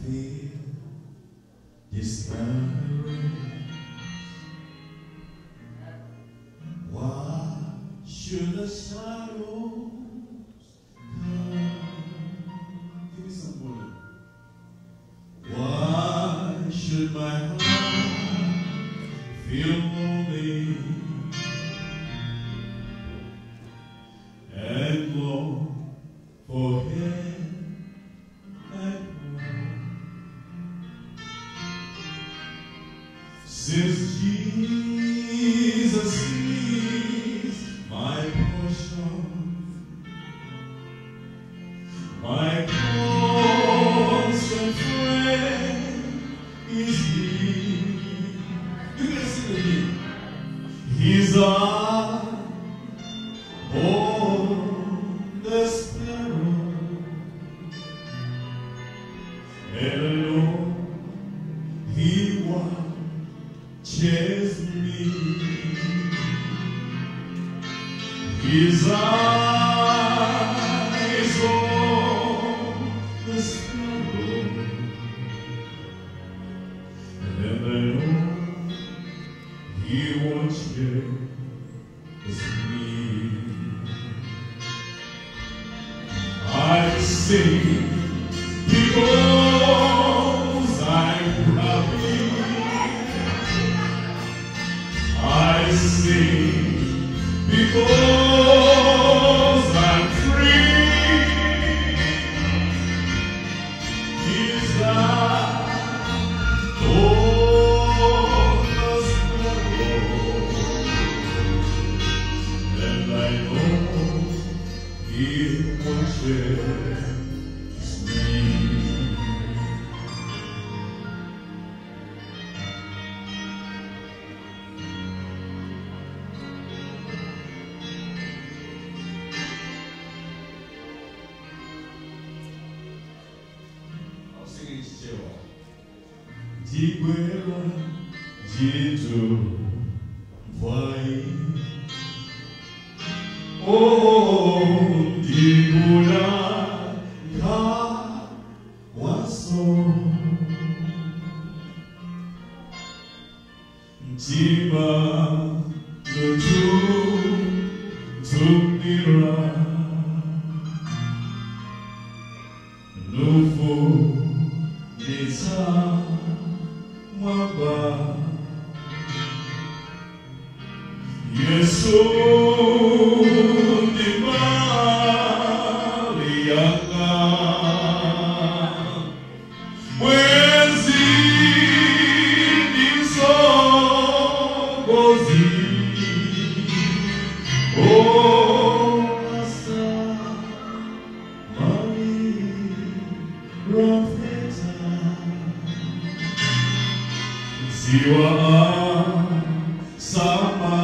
feel discouraged. Why should the shadows come? Give me some volume. Why should my heart feel lonely and long for him at home? Since Jesus is my portion, my constant friend is He. You can sing with me. He's our the sparrow, and alone He watches me. His eyes on the sparrow, and alone He watches me. I sing because I'm happy. I sing because I'm free. Is that all the sparrow? And I know He watches me. I'll sing it still. Diguera Jitu Vai. Oh, Digula Ka Waso Jiba Nutu Tumira Nufu Nisa Maba Yesu di Mariana Wenzi di Sogozi Oh Asa Mari Profeta Siwa Sama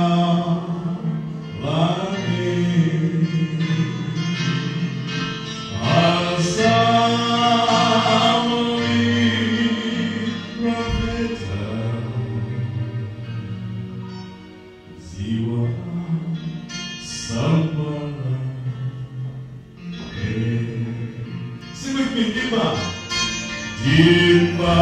Sing with me, Dimba, Dimba,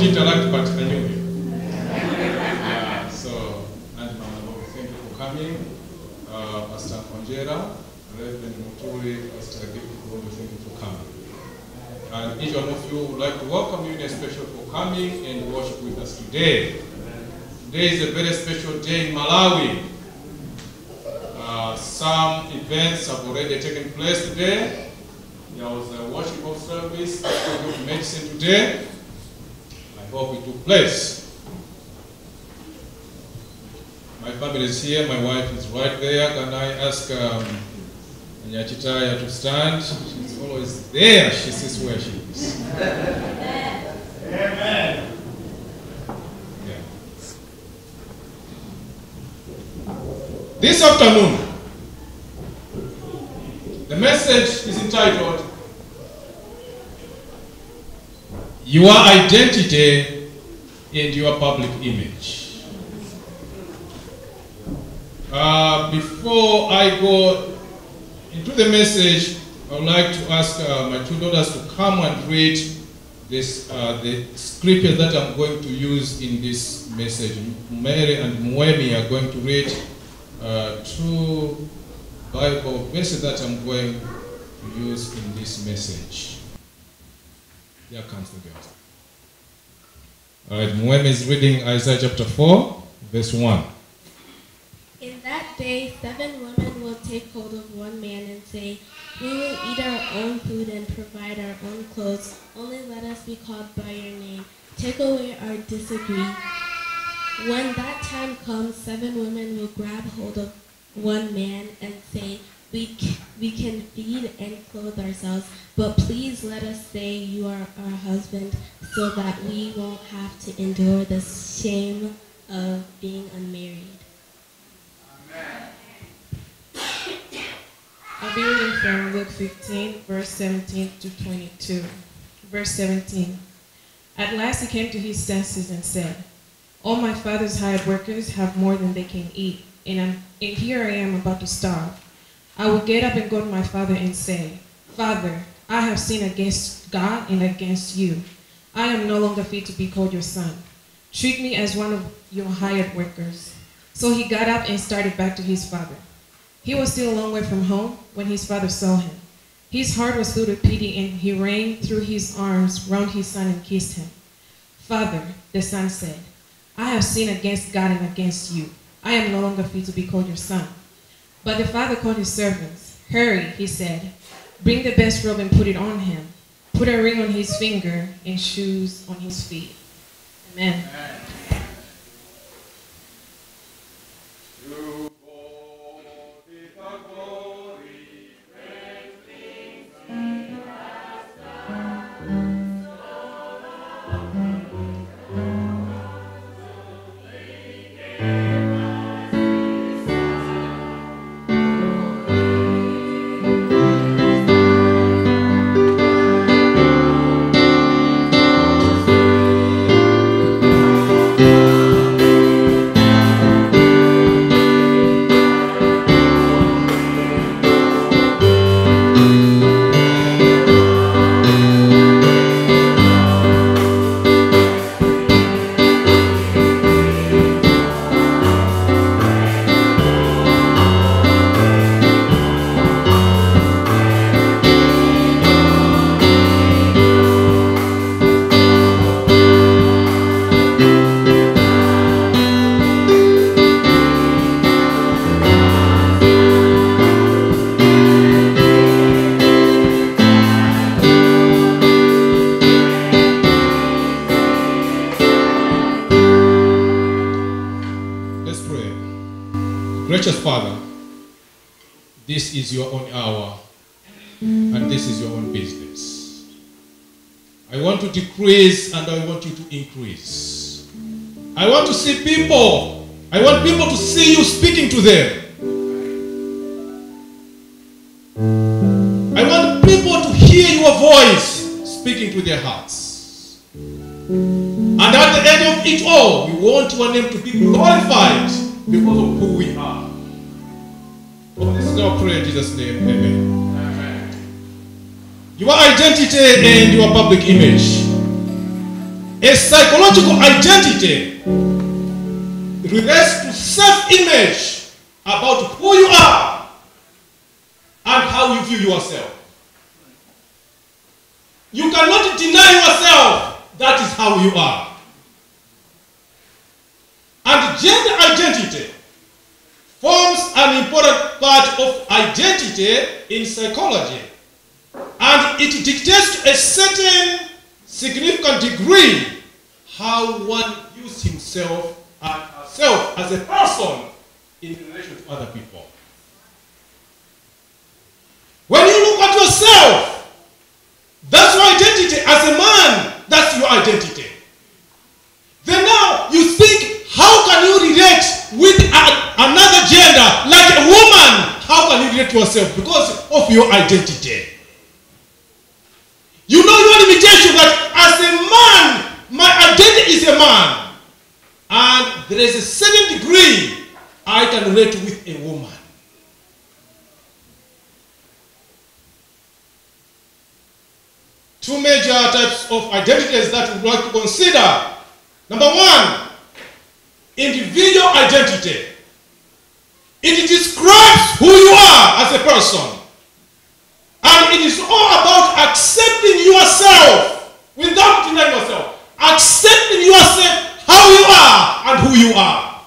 don't interact, but I knew him. Yeah, so, and Mama, thank you for coming. Pastor Conjera, Reverend Muturi, Pastor Gifu, thank you for coming. And each one of you would like to welcome you in a special for coming and worship with us today. Today is a very special day in Malawi. Some events have already taken place today. There was a worship of service of medicine today. I hope it took place. My family is here. My wife is right there. Can I ask Nyachitaya to stand? She's always there. She sees where she is. Amen. Yeah. This afternoon, the message is entitled, Your Identity and Your Public Image. Before I go into the message, I would like to ask my two daughters to come and read this, the scripture that I'm going to use in this message. Mary and Muemi are going to read two Bible verses that I'm going to use in this message. Here comes the girl. All right, Muemi is reading Isaiah chapter 4, verse 1. In that day, 7 women will take hold of one man and say, We will eat our own food and provide our own clothes. Only let us be called by your name. Take away our disagree. When that time comes, 7 women will grab hold of one man and say, we can feed and clothe ourselves, but please let us say you are our husband so that we won't have to endure the shame of being unmarried. Amen. I'll be reading from Luke 15, verse 17 to 22. Verse 17. At last he came to his senses and said, All my father's hired workers have more than they can eat, and here I am about to starve. I will get up and go to my father and say, Father, I have sinned against God and against you. I am no longer fit to be called your son. Treat me as one of your hired workers. So he got up and started back to his father. He was still a long way from home when his father saw him. His heart was filled with pity, and he ran through his arms round his son and kissed him. Father, the son said, I have sinned against God and against you. I am no longer fit to be called your son. But the father called his servants. Hurry, he said. Bring the best robe and put it on him. Put a ring on his finger and shoes on his feet. Amen. Amen. Gracious Father, this is your own hour and this is your own business. I want to decrease and I want you to increase. I want to see people. I want people to see you speaking to them. I want people to hear your voice speaking to their hearts. And at the end of it all, we want your name to be glorified because of who we are. Oh, this is our prayer in Jesus' name. Amen. Amen. Your identity and your public image. A psychological identity relates to self-image about who you are and how you view yourself. You cannot deny yourself that is how you are. And gender identity forms an important part of identity in psychology, and it dictates to a certain significant degree how one views himself and herself as a person in relation to other people. When you look at yourself, that's your identity. As a man, that's your identity. Then now you think, how can you relate with another gender, like a woman? How can you relate to yourself? Because of your identity. You know your limitation, that as a man, my identity is a man. And there is a certain degree I can relate with a woman. Two major types of identities that we would like to consider. Number one, individual identity. It describes who you are as a person. And it is all about accepting yourself without denying yourself. Accepting yourself how you are and who you are.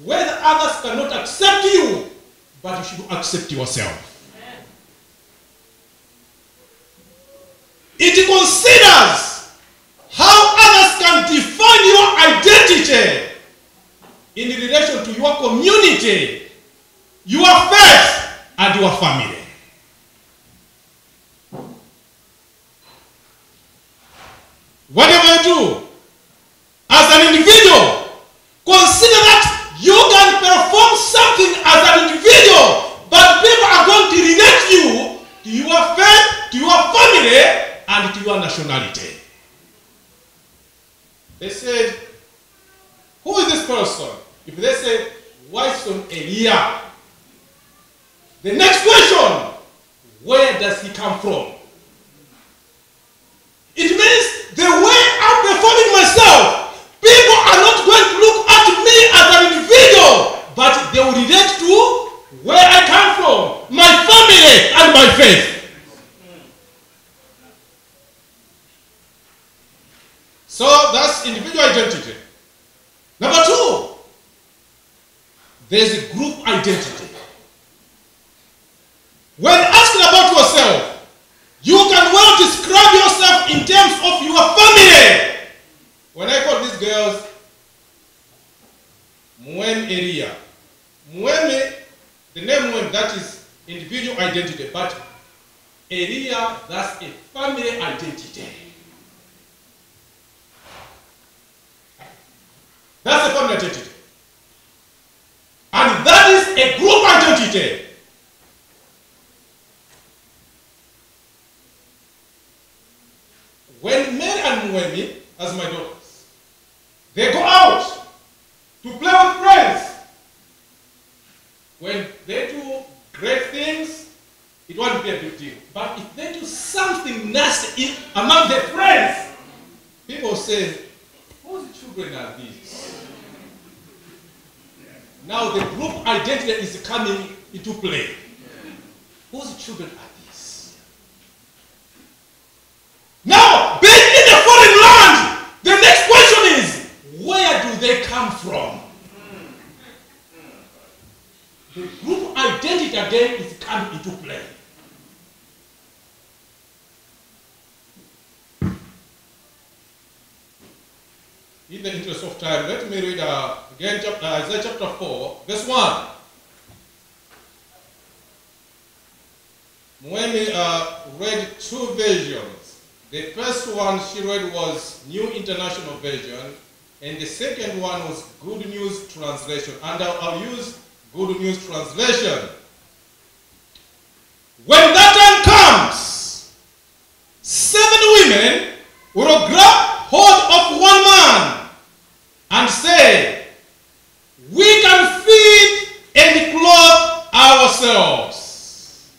Whether others cannot accept you, but you should accept yourself. It considers how others can define your identity in relation to your community, your faith, and your family. Whatever you do, as an individual, consider that you can perform something as an individual, but people are going to relate you to your faith, to your family, and to your nationality. They said, who is this person? If they say, Wyson Elia, the next question, where does he come from? It means the way I'm performing myself, people are not going to look at me as an individual, but they will relate to where I come from, my family, and my faith. So that's individual identity. Number two, there's a group identity. When asking about yourself, you can well describe yourself in terms of your family. When I call these girls Mwem Elia, Mweme, the name Mwem, that is individual identity, but Elia, that's a family identity. That's a family identity. And that is a group identity. When Mary and Mwemi, as my daughters, they go out to play with friends, when they do great things, it won't be a big deal. But if they do something nasty among their friends, people say, whose children are these? Now the group identity is coming into play. Whose children are these? Now, being in a foreign land, the next question is, where do they come from? The group identity again is coming into play. In the interest of time, let me read again Isaiah chapter 4, verse 1. Mwemi read two versions. The first one she read was New International Version, and the second one was Good News Translation. And I'll use Good News Translation. When that time comes, 7 women will grab hold of one man and say, we can feed and clothe ourselves.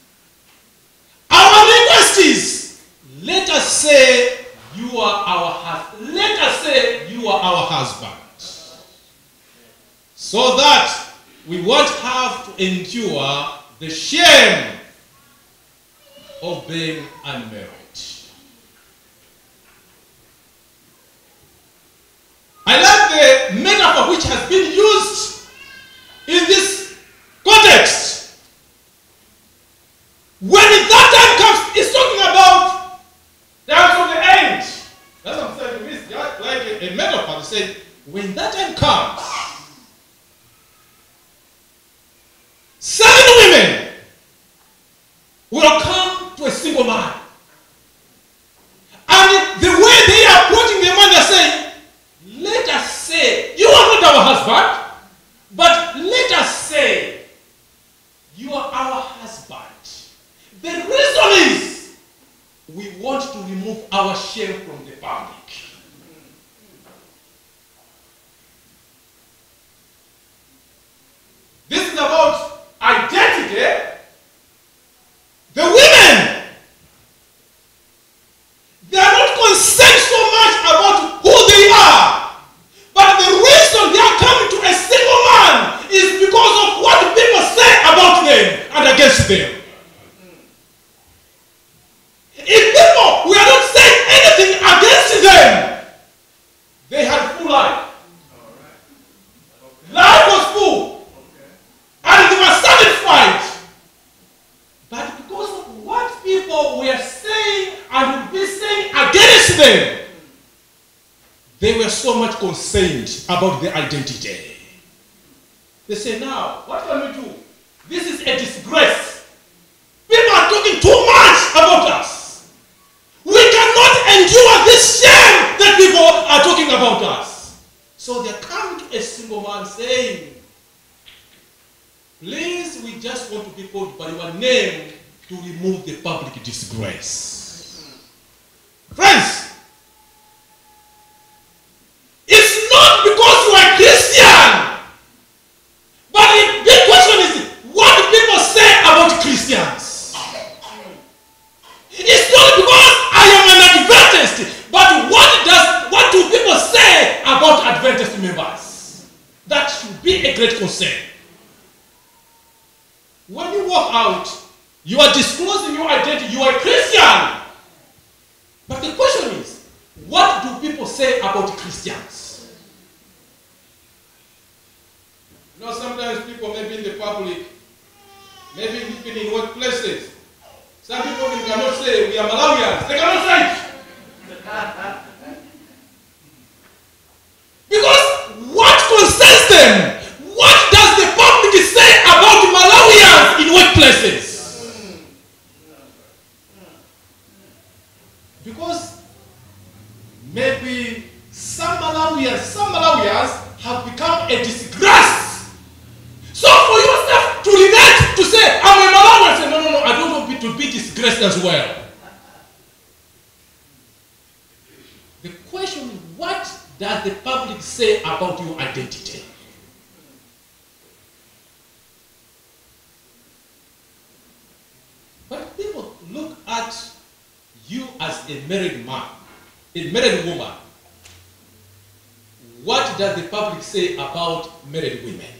Our request is, let us say you are our husband. Let us say you are our husband. So that we won't have to endure the shame of being unmarried. I like the metaphor which has been used in this context. When that time comes, it's talking about down to the end. That's what I'm saying. It's like a metaphor. They say, when that time comes, 7 women will come to a single man. And the way they are approaching the man, they're saying, let us say, you are not our husband, but let us say, you are our husband. The reason is, we want to remove our shame from the public. This is about identity. The women, they are not concerned so much about who they are, but the reason they are coming to a single man is because of what people say about them and against them. If people were not saying anything against them, they had full life. Life was full. And they were satisfied. But because of what people were saying and would be saying against them, they were so much concerned about their identity. They say, now, what can we do? This is a disgrace. People are talking too much about us. We cannot endure this shame that people are talking about us. So they're coming to a single man saying, please, we just want to be called by your name to remove the public disgrace. Friends, it's not because you are Christian, but the big question is, what do people say about Christians? It's not because I am an Adventist, but what do people say about Adventist members? That should be a great concern. When you walk out, you are disclosing your identity. You are a Christian. But the question is, what do people say about Christians? You know, sometimes people, maybe in the public, maybe even in workplaces, some people cannot say we are Malawians. They cannot say it. Because what concerns them? What does the public say about Malawians in workplaces? Because maybe some Malawians have become a disgrace. So for yourself to relate, to say, I'm a Malawian, say, no, I don't want to be disgraced as well. The question is, what does the public say about your identity? But people look at you as a married man, a married woman. What does the public say about married women?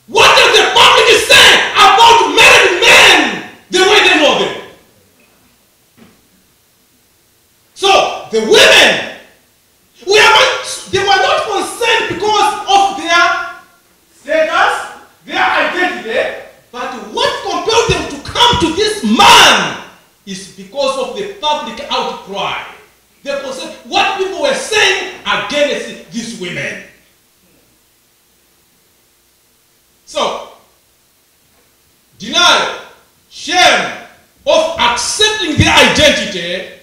What does the public say about married men the way they know them? So, the women, they were not concerned because of their status, their identity, but what compelled them to come to this man is because of the public outcry. They concerned what people were saying against these women. So, denial, shame of accepting their identity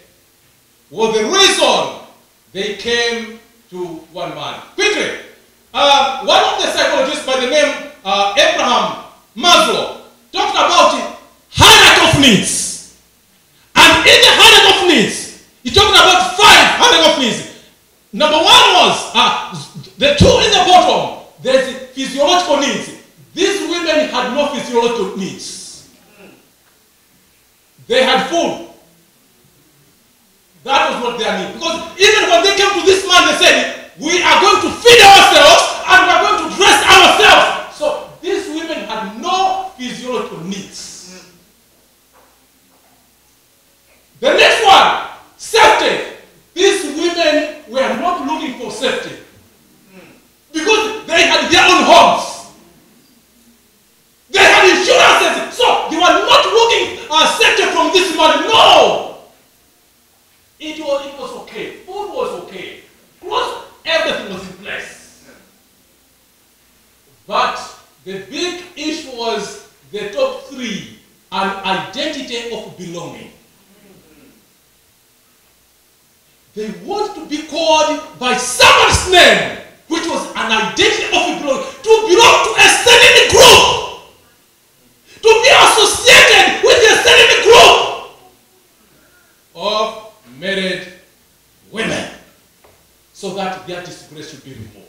was the reason they came to one man. Quickly, one of the psychologists by the name Abraham Maslow talked about hierarchy of needs. And in the hierarchy of needs, he talked about 5 hierarchy of needs. Number 1 was the 2 in the bottom. There's physiological needs. These women had no physiological needs. They had food. not their need. Because even when they came to this man, they said, we are going to feed ourselves and we are going to dress ourselves. So these women had no physiological needs. The next one, safety. These women were not looking for safety because they had their own homes. They had insurances, so they were not looking safety from this man. No! It was okay. Food was okay. Clothes, everything was in place. But the big issue was the top three, an identity of belonging. They want to be called by someone's name, which was an identity of belonging, to belong to a certain group, to be associated with a certain group of married women, so that their disgrace should be removed.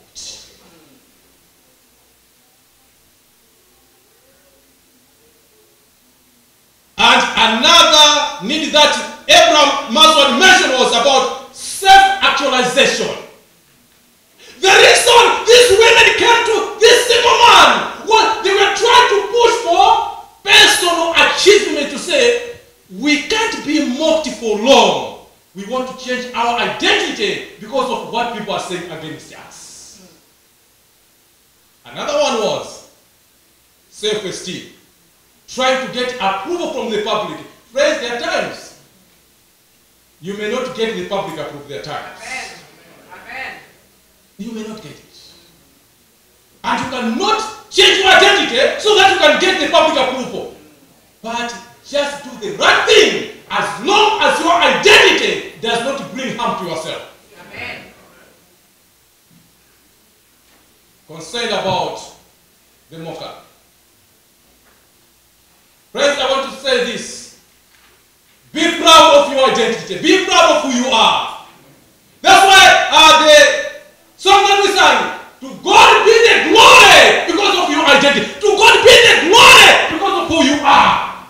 And another need that Abraham Maslow mentioned was about self-actualization. The reason these women came to this single man was they were trying to push for personal achievement, to say, we can't be mocked for long. We want to change our identity because of what people are saying against us. Another one was self-esteem. Trying to get approval from the public. Friends, there are times you may not get the public approval. There are times. Amen. You may not get it. And you cannot change your identity so that you can get the public approval. But just do the right thing as long as your identity does not bring harm to yourself. Amen. Concerned about the mocker. Friends, I want to say this. Be proud of your identity. Be proud of who you are. That's why the song that we sang, to God be the glory because of your identity. To God be the glory because of who you are.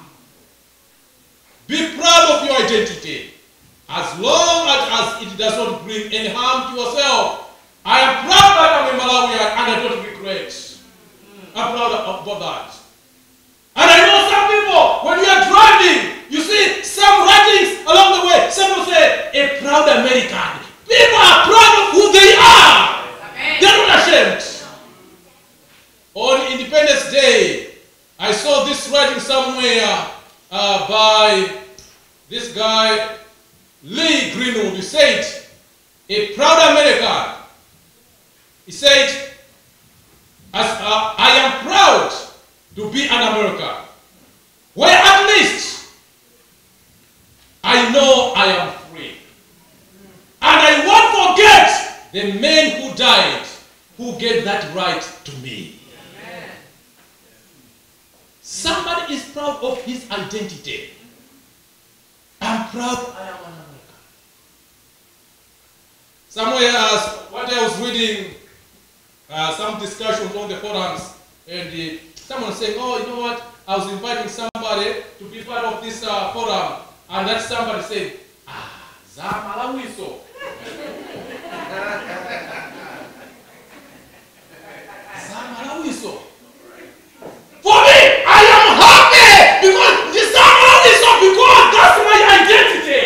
Be proud of your identity. As long as it does not bring any harm to yourself. I am proud that I'm a Malawian and I don't regret. I'm proud about that. And I know some people, when you are driving, you see some writings along the way. Some will say, a proud American. People are proud of who they are. Amen. They're not ashamed. On Independence Day, I saw this writing somewhere by this guy, Lee Greenwood. He said, a proud American. He said, I am proud to be an American, where at least I know I am free. And I won't forget the men who died, who gave that right to me. Amen. Somebody is proud of his identity. I'm proud I am an American. Somewhere, what I was reading, some discussions on the forums, and someone saying, oh, you know what, I was inviting somebody to be part of this forum, and that somebody said, Zamalawiso. Zamalawiso. For me, I am happy because the Zamalawiso, because that's my identity.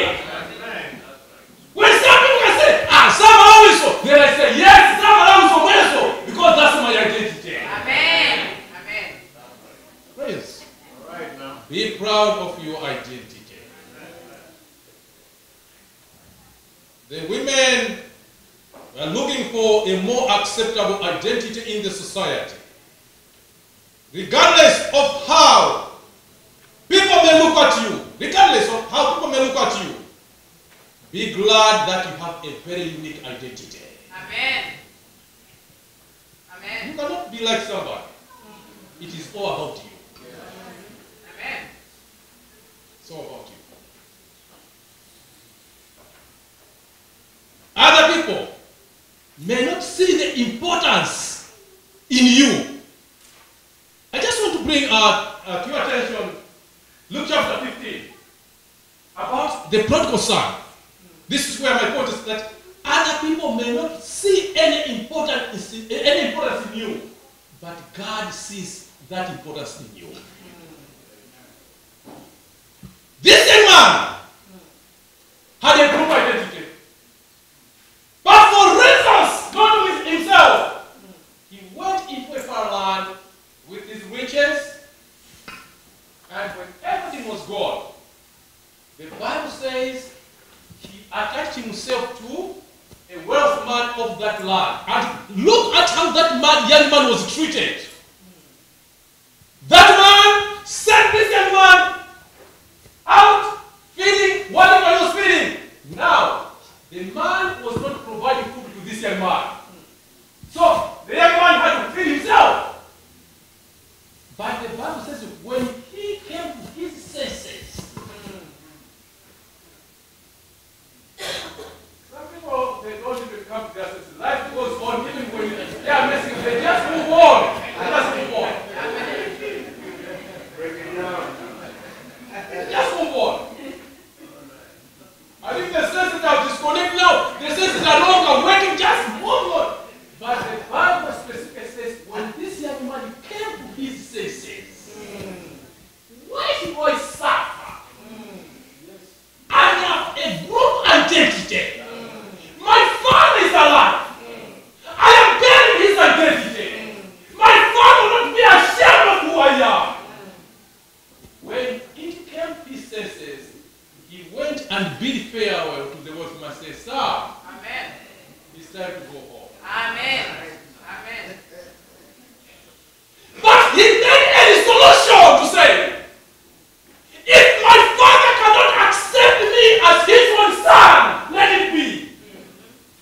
When some people can say, Zamalawiso, then I say, yes, Zamalawiso, because that's my identity. Amen. Amen. Praise. All right now. Be proud of your identity. The women are looking for a more acceptable identity in the society. Regardless of how people may look at you, regardless of how people may look at you, be glad that you have a very unique identity. Amen. Amen. You cannot be like somebody. It is all about you. Amen. It's all about you. Other people may not see the importance in you. I just want to bring to your attention Luke chapter 15 about the prodigal son. This is where my point is that other people may not see any importance in you, but God sees that importance in you. This young man had a group identity. But for reasons not with himself, he went into a far land with his riches, and when everything was gone, the Bible says he attached himself to a wealthy man of that land. And look at how that young man was treated. That man sent this young man out feeding whatever he was feeding. Now, the man was not providing food to this young man. So, the young man had to feed himself. But the Bible says when he came to his senses, some people, they don't even come to their senses. Life goes on even when they are messing. They just move on. They just move on. Break it down. Just move on. I think the senses are disconnected now. The senses are no longer working. Just move on. But the Bible specifically says when this young man came to his senses, why should I suffer? I have a group identity. My father is alive. I am bearing his identity. My father will not be ashamed of who I am. When it came to his senses, he went and bid farewell to the wealthy man and said, Sir, Amen. it's time to go home. Amen. Amen. But he made a solution to say, if my father cannot accept me as his own son, let it be.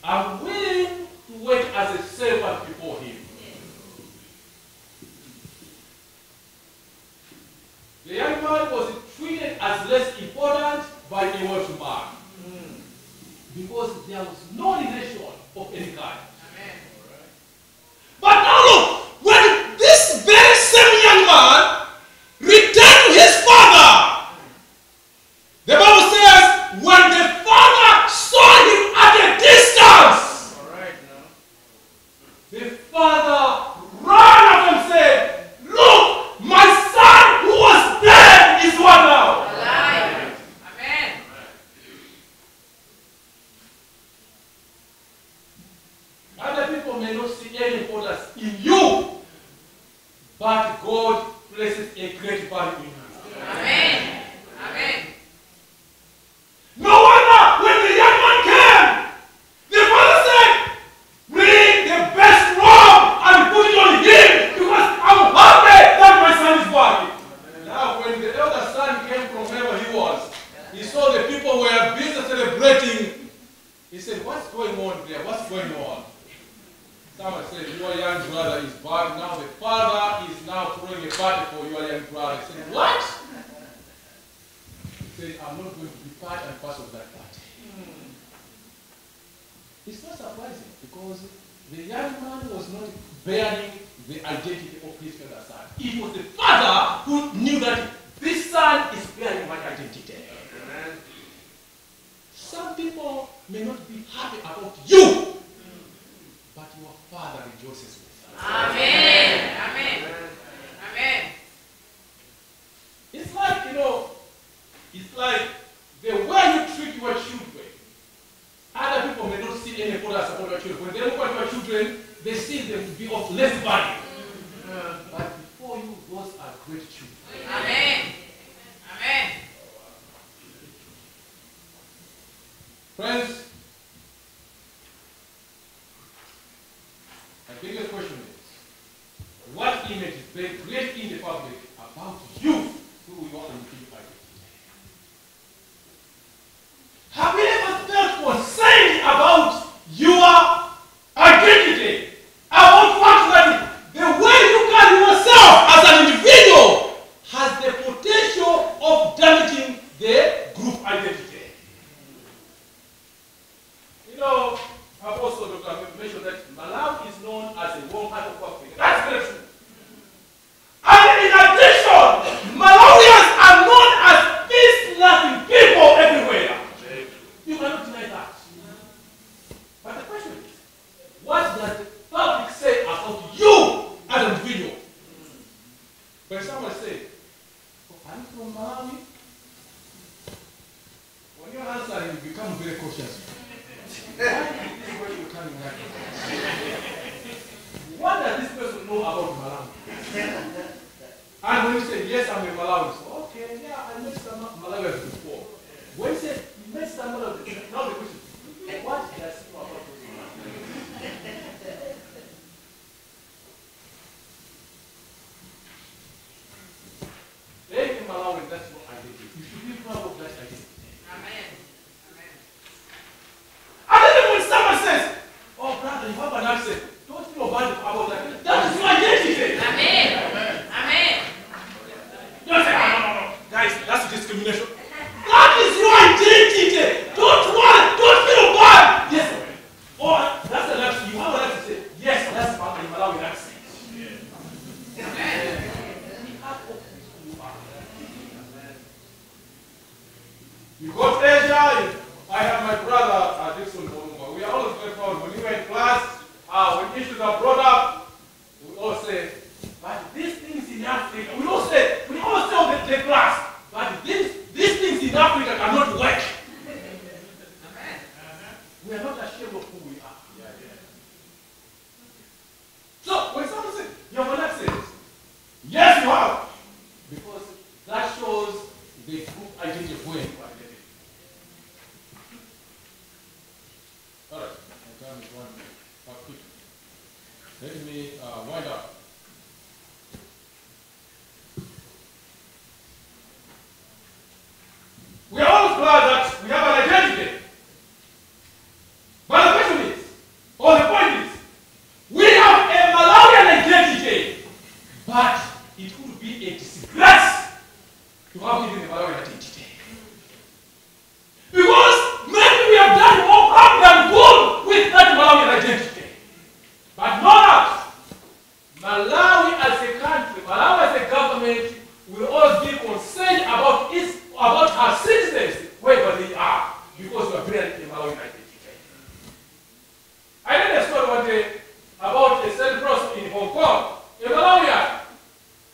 I'm willing to wait as a servant before him. The young man was treated as less important by a wealthy man because there was no relation of any kind. Amen. But now look, when this very same young man returned to his father, the Bible says when the father saw him at a distance, All right now. the father ran up and said, look, my son who was dead is what now? Alive. Amen. Other people may not see any importance in you, but God places a great value in you. Amen. Amen. No wonder when the young man came, the father said, bring the best robe and put it on him because I'm happy that my son is back. Now when the elder son came from wherever he was, he saw the people were busy celebrating. He said, what's going on there? What's going on? Someone said, your young brother is back. Now the father is now throwing a party for your young brother. He said, what? He said, I'm not going to be part and parcel of that party. It's not surprising because the young man was not bearing the identity of his elder son. It was the father who knew that this son is bearing my identity. Some people may not be happy about you, but your father rejoices with you. Amen. Amen. Amen. It's like, it's like the way you treat your children. Other people may not see any importance about your children. When they look at your children, they see them to be of less value. But before you, those are great children. Amen. Amen. Friends, my biggest question is, what image is being created in the public about you, who you are and who you are? Have you ever felt concerned about your identity? About what that the way you carry yourself as an individual has the potential of damaging the group identity. Apostle Dr. mentioned that Malawi is known as a warm heart of Africa. That's very true. sudden you become very cautious. Why is this way you're coming like that? What does this person know about Malawi? And when you say, yes, I'm a Malawi, so, okay, yeah, I met some Malawians before. When you say, you met some Malawians, now the question, what does he know about those Malawians? Being in Malawi, that's what I did. You should be proud of that identity. Amen. And then when someone says, oh, brother, you have an accent, don't feel bad about that. That is your identity. Amen. Amen. Don't say, no. Guys, that's discrimination. That is your identity. Don't worry. Don't feel bad. Yes. Or that's an accent. You have an accent to say, yes, that's my Malawi accent. You go to Asia, I have my brother, Dixon Bonumba. We are always very proud. When we were in class, when issues are brought up, we all say, but these things in Africa, we all tell the class, but these things in Africa cannot work. We are not ashamed of who we are. So, when someone says, you have an accent, yes, you have. Because that shows the group identity of where you are. All right, my time is running quite quick. Let me wind up. We are all glad that we have an identity. But the question is, or the point is, we have a Malawian identity, but it would be a disgrace to have even a Malawian identity. Because maybe we have done more harm than good with that Malawian identity. But not Malawi as a country, Malawi as a government will always be concerned about our citizens wherever they are, because we are bearing a Malawian identity. I read a story one day about a certain person in Hong Kong, a Malawian,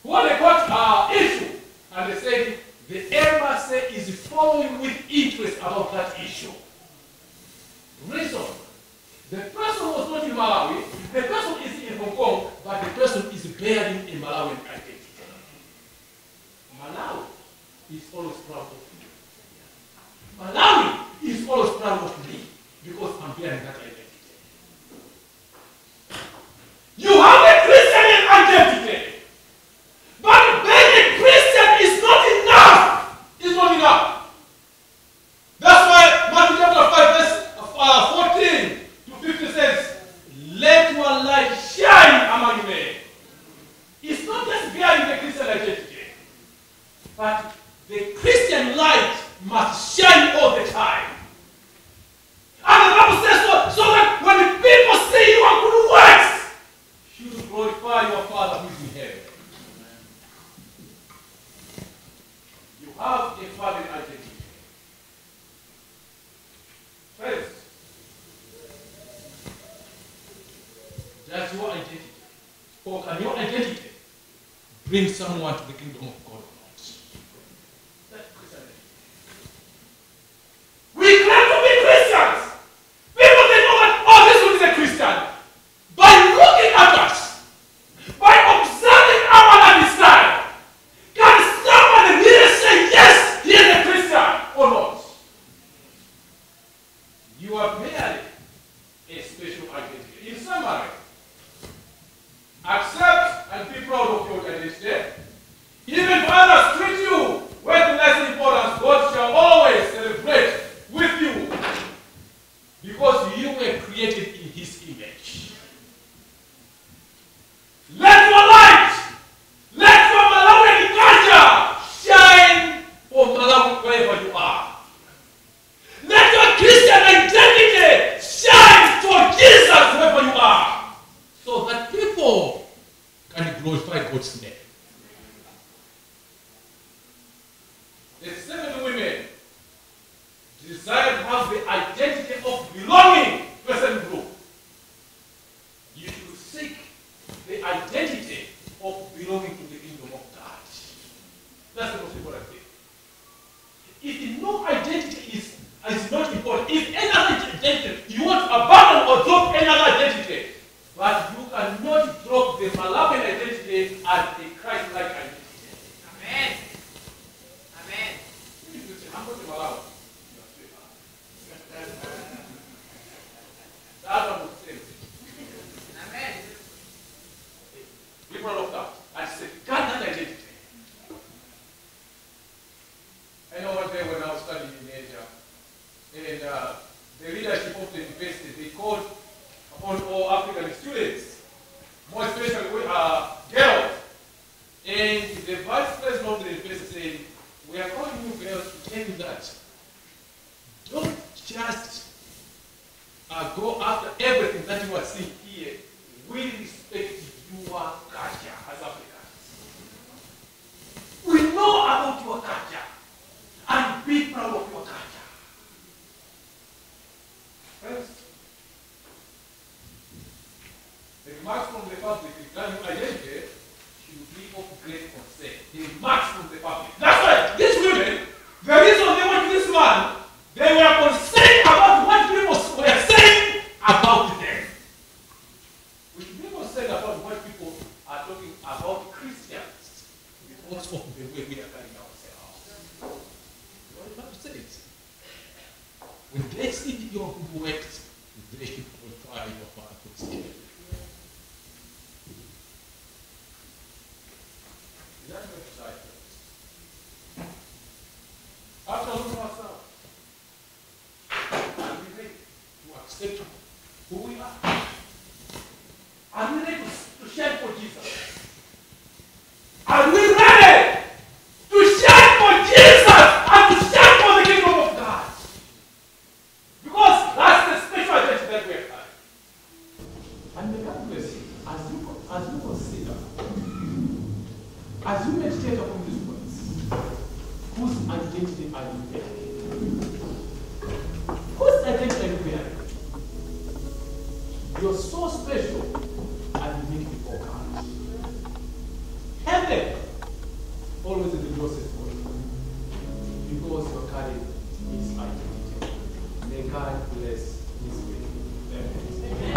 who had a court issue, and they said the embassy is following with interest about that issue. Reason: the person was not in Malawi, the person is in Hong Kong, but the person is bearing a Malawian identity. Malawi is always proud of me. Malawi is always proud of me because I'm bearing that identity. You have a Christian identity, but being a Christian is not enough. It's not enough. That's why Matthew chapter 5 verse 14 to 15 says, let your light shine among men. It's not just bearing the Christian identity, but the Christian light must shine all the time. And the Bible says so that when the people see your good works, you should glorify your Father who is in heaven. You have a family identity. First, that's your identity. Or can your identity bring someone to the kingdom of God or not? That's Christianity. We claim to be Christians. People they know that, oh, this one is a Christian. By looking at us, by observing our lifestyle, can someone really say, yes, he is a Christian or not? You are merely a special identity. In summary, accept and be proud of your identity. Even if others treat you with less importance, God shall always celebrate with you because you were created in His image. Let your light, let your Malawian culture shine for Malawi wherever you are. Let your Christian identity shine for Jesus wherever you are, so that people can glorify God's name. The 7 women desire to have the identity of belonging to a certain group. You should seek the identity of belonging to the kingdom of God. That's the most important thing. If no identity is not the university, they called upon all African students, more especially girls. And the vice president of the university said, we are calling you girls to tell you that don't just go after everything that you are seeing here. We respect your culture as Africans. We know about your culture and be proud of your culture. Friends, the remarks from the public regarding identity should be of great concern. The remarks from the public. That's right. These women, the reason they went to this man, they were concerned about what people were saying about them. We should be concerned about what people are talking about Christians because of the way we are carrying ourselves. What about to say it? When they see your good works, they should qualify your father's. After looking ourselves, are we ready to accept who we are? Are we ready to shine for Jesus? Are we ready to shine for Jesus and to shine for the kingdom of God? Because that's the spiritual identity that we have. And may God bless you as you consider, as you meditate upon these words, whose identity are you bearing? Whose identity are you bearing? You're so special and unique before God. Heaven always rejoices for you because you're carrying His identity. May God bless His way. Amen.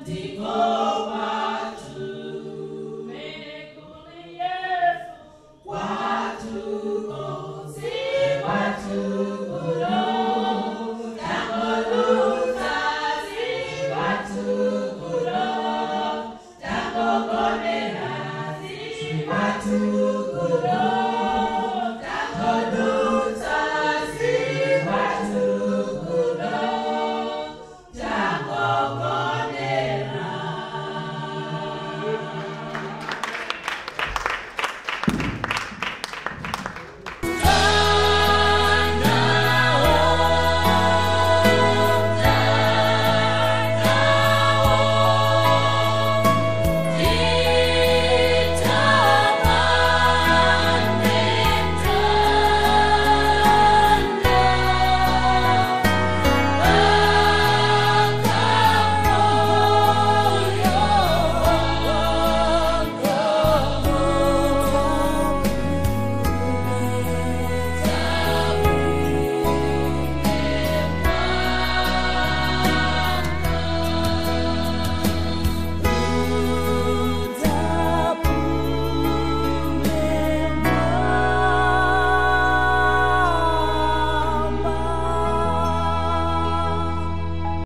Digo